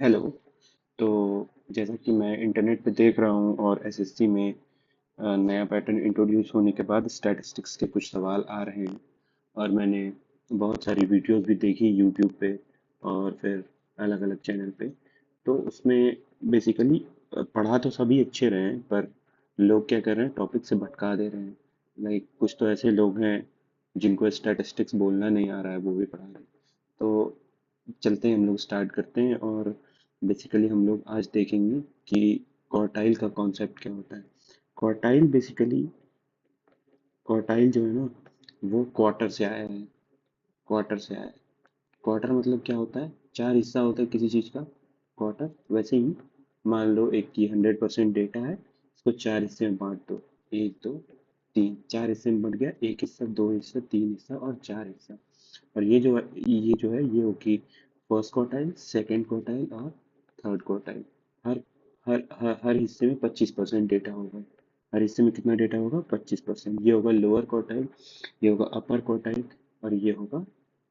Hello. तो जैसा कि मैं इंटरनेट पे देख रहा हूँ और एसएससी में नया पैटर्न इंट्रोड्यूस होने के बाद स्टैटिस्टिक्स के कुछ सवाल आ रहे हैं। और मैंने बहुत सारी वीडियोस भी देखी यूट्यूब पे और फिर अलग अलग चैनल पे। तो उसमें बेसिकली पढ़ा तो सभी अच्छे रहे हैं, पर लोग क्या कर रहे हैं, टॉपिक से भटका दे रहे हैं। लाइक कुछ तो ऐसे लोग हैं जिनको स्टैटिस्टिक्स बोलना नहीं आ रहा है, वो भी पढ़ा रहे हैं। तो चलते हैं, हम लोग स्टार्ट करते हैं। और बेसिकली हम लोग आज देखेंगे कि क्वार्टाइल का कॉन्सेप्ट क्या होता है। क्वार्टाइल बेसिकली, क्वार्टाइल जो है ना, वो क्वार्टर से आया है। क्वार्टर से आया है। क्वार्टर मतलब क्या होता है, चार हिस्सा होता है किसी चीज़ का। क्वार्टर वैसे ही, मान लो एक की 100% डेटा है, इसको चार हिस्से में बांट दो। एक दो तीन, चार हिस्से में बट गया। एक हिस्सा, दो हिस्सा, तीन हिस्सा और चार हिस्सा। और ये जो है ये होगी फर्स्ट क्वार्टाइल, सेकंड क्वार्टाइल और थर्ड क्वार्टाइल। हर हर हिस्से में 25% डेटा होगा। हर हिस्से में कितना डेटा होगा, 25%। ये होगा लोअर क्वार्टाइल, ये होगा अपर क्वार्टाइल और ये होगा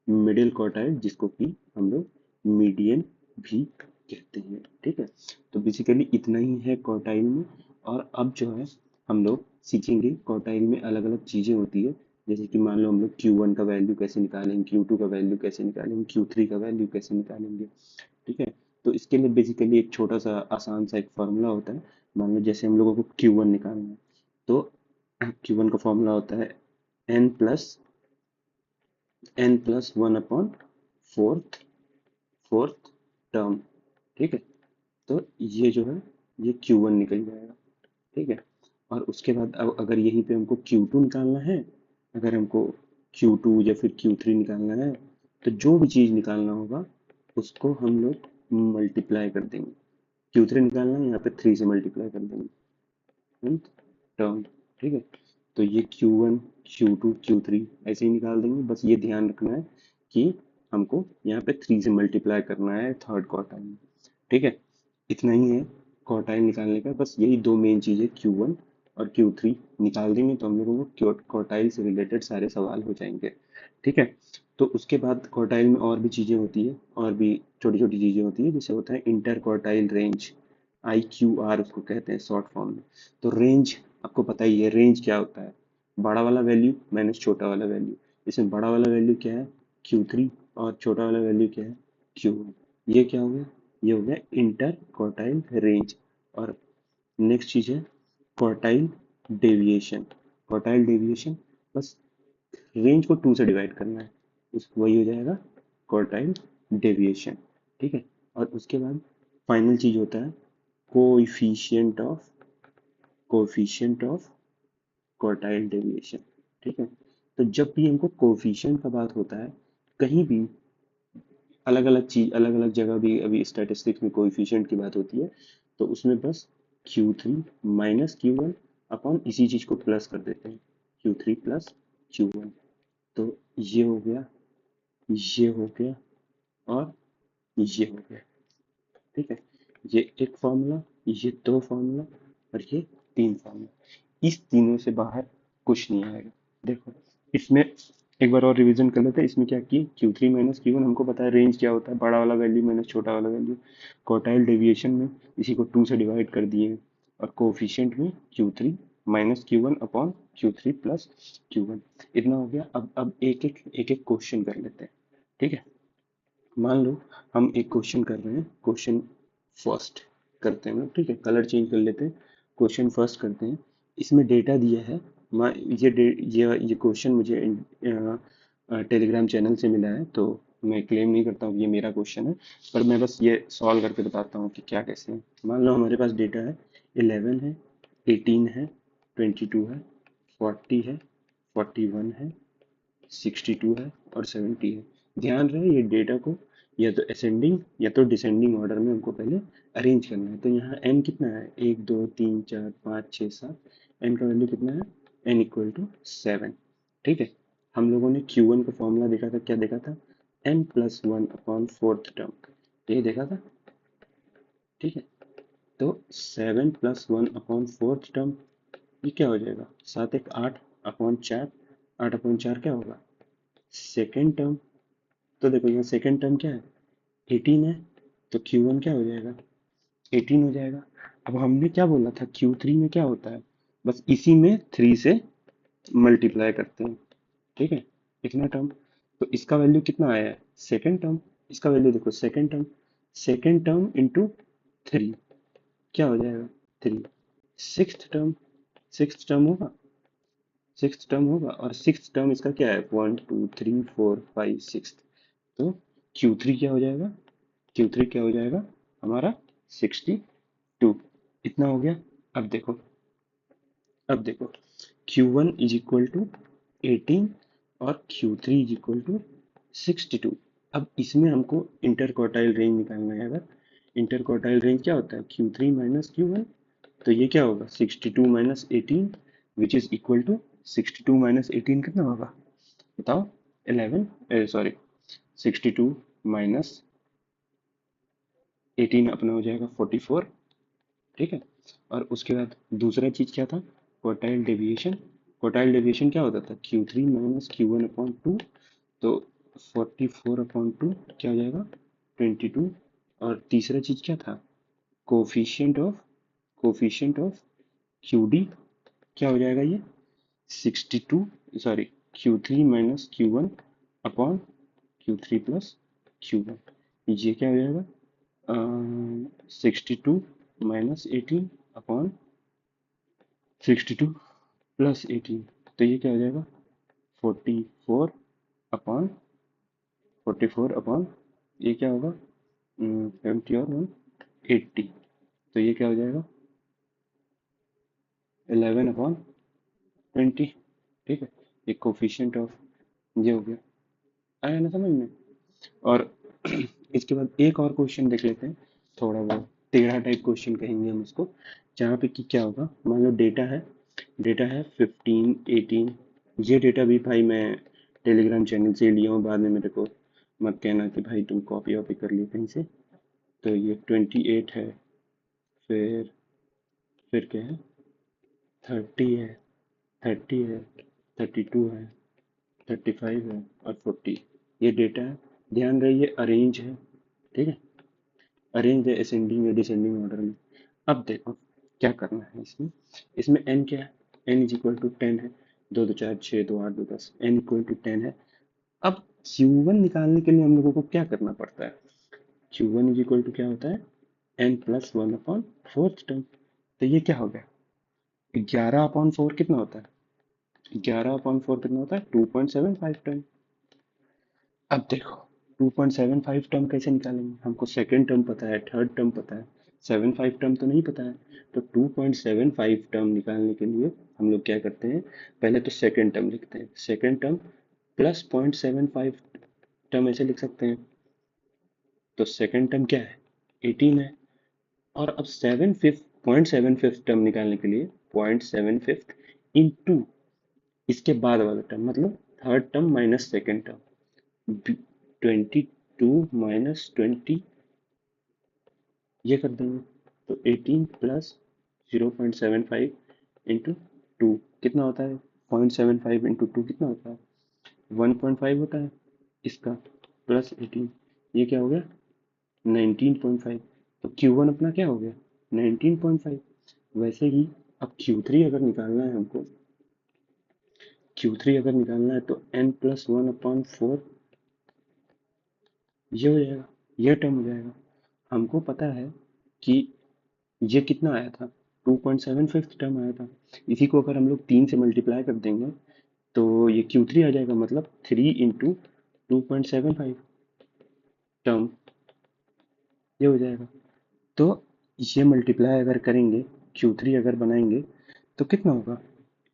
मिडिल क्वार्टाइल, जिसको कि हम लोग मीडियन भी कहते हैं। ठीक है। तो बेसिकली इतना ही है क्वार्टाइल में। और अब जो है, हम लोग सीखेंगे क्वार्टाइल में अलग अलग चीजें होती है। जैसे कि मान लो हम लोग Q1 का वैल्यू कैसे निकालेंगे, Q2 का वैल्यू कैसे निकालेंगे, Q3 का वैल्यू कैसे निकालेंगे। ठीक है। तो इसके लिए बेसिकली एक छोटा सा आसान सा एक फॉर्मूला होता है। मान लो जैसे हम लोगों को Q1 निकालना है, तो Q1 का फॉर्मूला होता है n+1 upon fourth fourth term. ठीक है। तो ये जो है, ये Q1 निकल जाएगा। ठीक है। और उसके बाद अब अगर यहीं पे हमको Q2 निकालना है, अगर हमको Q2 या फिर Q3 निकालना है, तो जो भी चीज़ निकालना होगा उसको हम लोग मल्टीप्लाई कर देंगे। Q3 निकालना है, यहाँ पे 3 से मल्टीप्लाई कर देंगे। nth term. ठीक है। तो ये Q1 Q2 Q3 ऐसे ही निकाल देंगे। बस ये ध्यान रखना है कि हमको यहाँ पे 3 से मल्टीप्लाई करना है थर्ड क्वार्टाइल में। ठीक है। इतना ही है क्वार्टाइल निकालने का। बस यही दो मेन चीज़ है, Q1 और Q3 निकाल देंगे तो हम लोगों को क्वार्टाइल से रिलेटेड सारे सवाल हो जाएंगे। ठीक है। तो उसके बाद क्वार्टाइल में और भी चीज़ें होती है, और भी छोटी छोटी चीज़ें होती है, जैसे होता है इंटर क्वार्टाइल रेंज। IQR उसको कहते हैं शॉर्ट फॉर्म में। तो रेंज, आपको पता ही है रेंज क्या होता है, बड़ा वाला वैल्यू माइनस छोटा वाला वैल्यू। इसमें बड़ा वाला वैल्यू क्या है, Q3, और छोटा वाला वैल्यू क्या है, Q1। ये क्या हो गया, ये हो गया इंटर क्वार्टाइल रेंज। और नेक्स्ट चीज है क्वार्टाइल डेविएशन। क्वार्टाइल डेविएशन, बस रेंज को 2 से डिवाइड करना है, उस वही हो जाएगा क्वार्टाइल डेविएशन। ठीक है। और उसके बाद फाइनल चीज होता है coefficient of coefficient of quartile deviation. ठीक है। तो जब भी हमको कोएफिशिएंट का बात होता है, कहीं भी अलग अलग चीज, अलग अलग जगह भी अभी स्टैटिस्टिक्स में कोएफिशिएंट की बात होती है, तो उसमें बस Q3 माइनस Q1 अपॉन इसी चीज को प्लस कर देते हैं, Q3 प्लस Q1। तो ये हो गया, ये हो गया और ये हो गया। ठीक है। ये एक फॉर्मूला, ये दो फॉर्मूला और ये तीन फॉर्मूला। इस तीनों से बाहर कुछ नहीं आएगा। देखो, इसमें एक बार और रिवीजन कर लेते हैं। इसमें क्या किए, Q3 माइनस Q1 हमको पता है रेंज क्या होता है, बड़ा वाला वैल्यू माइनस छोटा वाला वैल्यू। क्वार्टाइल डेविएशन में इसी को 2 से डिवाइड कर दिए। और कोफिशिएंट में Q3 minus Q1 upon Q3 plus Q1। इतना हो गया। अब एक एक क्वेश्चन कर लेते हैं। ठीक है। मान लो हम एक क्वेश्चन कर रहे हैं, क्वेश्चन फर्स्ट करते हैं। ठीक है, कलर चेंज कर लेते हैं। क्वेश्चन फर्स्ट करते हैं। इसमें डेटा दिया है। ये क्वेश्चन मुझे टेलीग्राम चैनल से मिला है, तो मैं क्लेम नहीं करता हूँ कि ये मेरा क्वेश्चन है, पर मैं बस ये सॉल्व करके बताता हूँ कि क्या कैसे है। मान लो हमारे पास डेटा है, 11 है, 18 है, 22 है, 40 है, 41 है, 62 है और 70 है। ध्यान रहे ये डेटा को या तो असेंडिंग या तो डिसेंडिंग ऑर्डर में हमको पहले अरेंज करना है। तो यहाँ n कितना है, 1 2 3 4 5 6 7। n का वैल्यू कितना है, n इक्वल टू 7। ठीक है। हम लोगों ने Q1 का फॉर्मूला देखा था, क्या देखा था, n+1 अपॉन फोर्थ टर्म। ये देखा था। ठीक है। तो 7+1 अपॉन फोर्थ टर्म, ये क्या हो जाएगा, 7 1 8 अपॉन 4। 8 अपॉन 4 क्या होगा, सेकेंड टर्म। तो देखो यहाँ सेकेंड टर्म क्या है, 18 है, तो Q1 क्या हो जाएगा, 18 हो जाएगा। अब हमने क्या बोला था, Q3 में क्या होता है, बस इसी में 3 से मल्टीप्लाई करते हैं, ठीक है, इतना टर्म। तो इसका वैल्यू कितना आया है, सेकेंड टर्म। इसका वैल्यू देखो, सेकेंड टर्म इंटू 3 क्या हो जाएगा, 3। सिक्स्थ टर्म होगा, और सिक्स्थ टर्म इसका क्या है, 1 2 3 4 5 6। तो Q3 क्या हो जाएगा, Q3 क्या हो जाएगा हमारा 62। इतना हो गया। अब देखो, Q1 इज इक्वल टू 18 और Q3 इज इक्वल टू 62। अब इसमें हमको इंटर क्वार्टाइल रेंज निकालना है। अगर इंटर क्वार्टाइल रेंज क्या होता है, Q3 माइनस Q1, तो ये क्या होगा, 62 minus 18 which is equal to 62 minus 18 कितना होगा बताओ, 11, सॉरी 62 माइनस 18 अपना हो जाएगा 44, ठीक है। और उसके बाद दूसरा चीज क्या था, क्वार्टाइल डेविएशन। क्वार्टाइल डेविएशन क्या होता था, Q3 माइनस Q1 अपॉन 2। तो 44 अपॉन 2 क्या हो जाएगा, 22। और तीसरा चीज क्या था, कोफिशिएंट ऑफ QD क्या हो जाएगा ये, 62, sorry Q3 minus Q1 upon Q3 plus Q1, ये क्या हो जाएगा, 62 माइनस 18 अपॉन 62 प्लस 18। तो ये क्या हो जाएगा, 44 अपॉन 44 अपॉन, ये क्या होगा, 70 और 1 80। तो ये क्या हो जाएगा, 11/20, ठीक है। ये कोफिशिएंट ऑफ, ये हो गया, आया ना समझ में। और इसके बाद एक और क्वेश्चन देख लेते हैं, थोड़ा बहुत टेढ़ा टाइप क्वेश्चन कहेंगे हम इसको, जहाँ पे कि क्या होगा, मान लो डेटा है 15 18। ये डेटा भी भाई मैं टेलीग्राम चैनल से लिया हूँ, बाद में मेरे को मत कहना कि भाई तुम कॉपी वॉपी कर ली कहीं से। तो ये 28 है, फिर क्या है, 30 है, 32 है, 35 है और 40। ये डेटा है, ध्यान रहे ये अरेंज है, ठीक है, अरेंज है असेंडिंग या डिसेंडिंग ऑर्डर में। अब देखो क्या करना है इसमें, एन क्या है, एन इज इक्वल टू 10 है, 2 2 4 6 2 8 2 10, एन इक्वल टू 10 है। अब Q1 निकालने के लिए हम लोगों को क्या करना पड़ता है, Q1 इज इक्वल टू क्या होता है, n+1/4 टर्म। तो ये क्या हो गया, 11/4 कितना होता है, 11/4 कितना होता है, 2.75 टर्म। अब देखो 2.75 टर्म कैसे निकालेंगे, हमको सेकेंड टर्म पता है, थर्ड टर्म पता है, 75 टर्म तो नहीं पता है। तो 2.75 टर्म निकालने के लिए हम लोग क्या करते हैं, पहले तो सेकेंड टर्म लिखते हैं, सेकेंड टर्म प्लस 0.75 टर्म ऐसे लिख सकते हैं। तो सेकेंड टर्म क्या है, 18 है। और अब 0.75 टर्म निकालने के लिए 0.75 इंटू इसके बाद वाला टर्म, मतलब third term minus second term, 22 - 20 ये कर देंगे। तो 18 प्लस 0.75 इंटू 2 कितना होता है, 0.75 इंटू 2 कितना होता है, 1.5 होता है इसका, प्लस 18, ये क्या हो गया, 19.5। तो Q1 अपना क्या हो गया, 19.5। वैसे ही अब Q3 अगर निकालना है तो n+1/4 ये हो जाएगा, ये टर्म हो जाएगा। हमको पता है कि ये कितना आया था, 2.75 टर्म आया था। इसी को अगर हम लोग 3 से मल्टीप्लाई कर देंगे तो ये Q3 आ जाएगा, मतलब 3 इंटू 2.75 टर्म, ये हो जाएगा। तो ये मल्टीप्लाई अगर करेंगे, Q3 अगर बनाएंगे तो कितना होगा,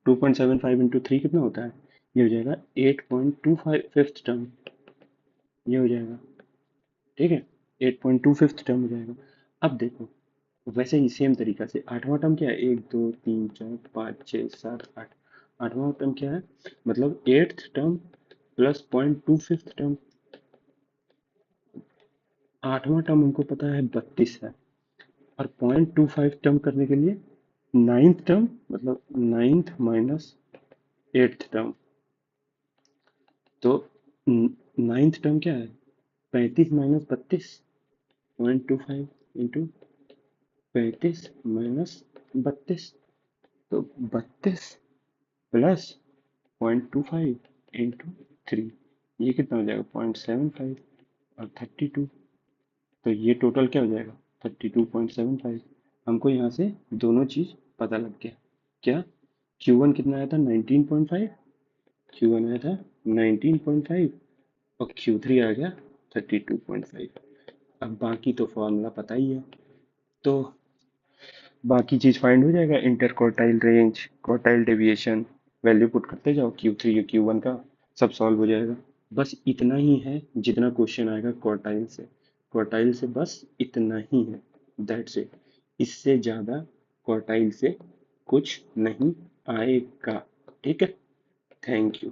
2.75 इंटू 3 कितना होता है, ये हो जाएगा 8.25 टर्म, ये हो जाएगा, ठीक है, 8.25 टर्म हो जाएगा। अब देखो वैसे ही सेम तरीका से आठवां टर्म क्या है, 1 2 3 4 5 6 7 8, आठवां टर्म क्या है, मतलब एट्थ टर्म प्लस 0.25 टर्म। आठवां टर्म हमको पता है 32 है, और 0.25 टर्म करने के लिए नाइन्थ टर्म, मतलब नाइन्थ माइनस एट्थ टर्म। तो नाइन्थ टर्म क्या है, 35 - 32, 0.25 इंटू 35 माइनस 32, तो 32 प्लस 0.25 इंटू 3, ये कितना हो जाएगा 0.75 और 32, तो ये टोटल क्या हो जाएगा 32.75। हमको यहाँ से दोनों चीज पता लग गया। क्या Q1 कितना आया था 19.5, Q1 आया था 19.5 और Q3 आ गया 32.5। अब बाकी तो फॉर्मूला पता ही है, तो बाकी चीज फाइंड हो जाएगा, inter quartile range, quartile deviation, value put करते जाओ Q3 और Q1 का, सब सॉल्व हो जाएगा। बस इतना ही है जितना क्वेश्चन आएगा क्वार्टाइल से, क्वार्टाइल से बस इतना ही है, दैट्स इट। इससे ज्यादा क्वार्टाइल से कुछ नहीं आएगा। ठीक है, थैंक यू।